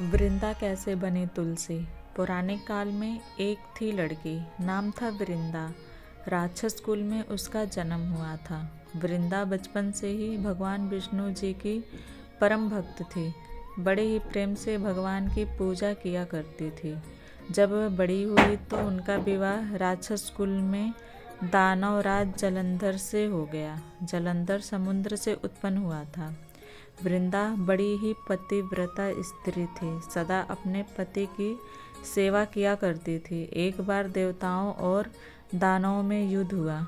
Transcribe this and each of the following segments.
वृंदा कैसे बनी तुलसी। पुराने काल में एक थी लड़की, नाम था वृंदा। राक्षस कुल में उसका जन्म हुआ था। वृंदा बचपन से ही भगवान विष्णु जी की परम भक्त थी। बड़े ही प्रेम से भगवान की पूजा किया करती थी। जब वह बड़ी हुई तो उनका विवाह राक्षस कुल में दानव राज जलंधर से हो गया। जलंधर समुद्र से उत्पन्न हुआ था। वृंदा बड़ी ही पतिव्रता स्त्री थी, सदा अपने पति की सेवा किया करती थी। एक बार देवताओं और दानवों में युद्ध हुआ।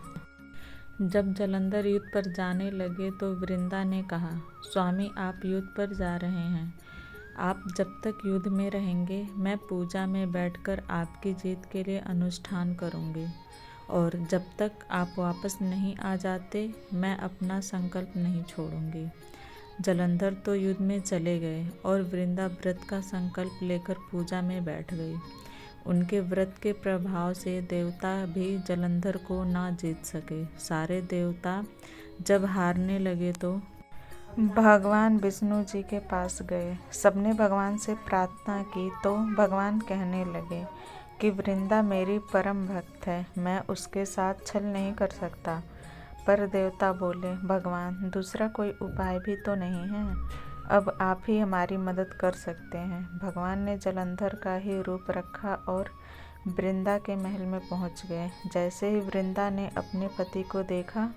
जब जलंधर युद्ध पर जाने लगे तो वृंदा ने कहा, स्वामी आप युद्ध पर जा रहे हैं, आप जब तक युद्ध में रहेंगे मैं पूजा में बैठकर आपकी जीत के लिए अनुष्ठान करूंगी, और जब तक आप वापस नहीं आ जाते मैं अपना संकल्प नहीं छोड़ूंगी। जलंधर तो युद्ध में चले गए और वृंदा व्रत का संकल्प लेकर पूजा में बैठ गई। उनके व्रत के प्रभाव से देवता भी जलंधर को ना जीत सके। सारे देवता जब हारने लगे तो भगवान विष्णु जी के पास गए। सबने भगवान से प्रार्थना की तो भगवान कहने लगे कि वृंदा मेरी परम भक्त है, मैं उसके साथ छल नहीं कर सकता। पर देवता बोले, भगवान दूसरा कोई उपाय भी तो नहीं है, अब आप ही हमारी मदद कर सकते हैं। भगवान ने जलंधर का ही रूप रखा और वृंदा के महल में पहुंच गए। जैसे ही वृंदा ने अपने पति को देखा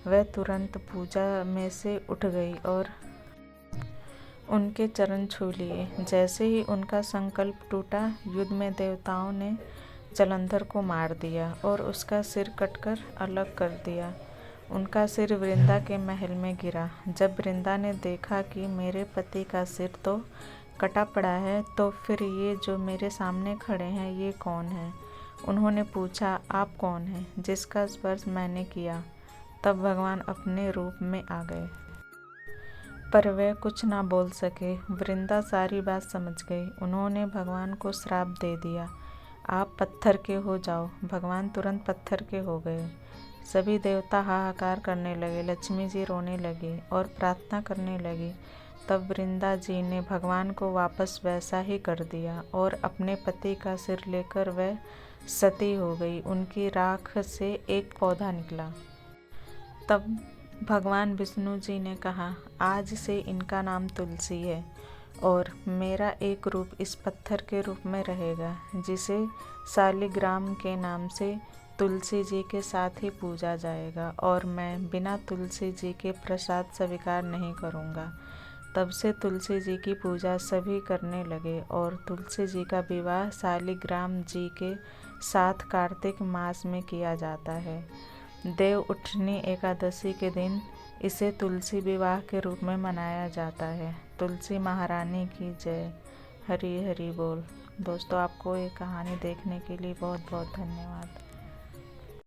वह तुरंत पूजा में से उठ गई और उनके चरण छू लिए। जैसे ही उनका संकल्प टूटा, युद्ध में देवताओं ने जलंधर को मार दिया और उसका सिर कटकर अलग कर दिया। उनका सिर वृंदा के महल में गिरा। जब वृंदा ने देखा कि मेरे पति का सिर तो कटा पड़ा है, तो फिर ये जो मेरे सामने खड़े हैं ये कौन है? उन्होंने पूछा, आप कौन हैं जिसका स्पर्श मैंने किया? तब भगवान अपने रूप में आ गए, पर वे कुछ ना बोल सके। वृंदा सारी बात समझ गई। उन्होंने भगवान को श्राप दे दिया, आप पत्थर के हो जाओ। भगवान तुरंत पत्थर के हो गए। सभी देवता हाहाकार करने लगे। लक्ष्मी जी रोने लगी और प्रार्थना करने लगी। तब वृंदा जी ने भगवान को वापस वैसा ही कर दिया और अपने पति का सिर लेकर वह सती हो गई। उनकी राख से एक पौधा निकला। तब भगवान विष्णु जी ने कहा, आज से इनका नाम तुलसी है और मेरा एक रूप इस पत्थर के रूप में रहेगा, जिसे शालिग्राम के नाम से तुलसी जी के साथ ही पूजा जाएगा, और मैं बिना तुलसी जी के प्रसाद स्वीकार नहीं करूँगा। तब से तुलसी जी की पूजा सभी करने लगे और तुलसी जी का विवाह शालिग्राम जी के साथ कार्तिक मास में किया जाता है। देव उठनी एकादशी के दिन इसे तुलसी विवाह के रूप में मनाया जाता है। तुलसी महारानी की जय। हरि हरि बोल। दोस्तों, आपको ये कहानी देखने के लिए बहुत बहुत धन्यवाद।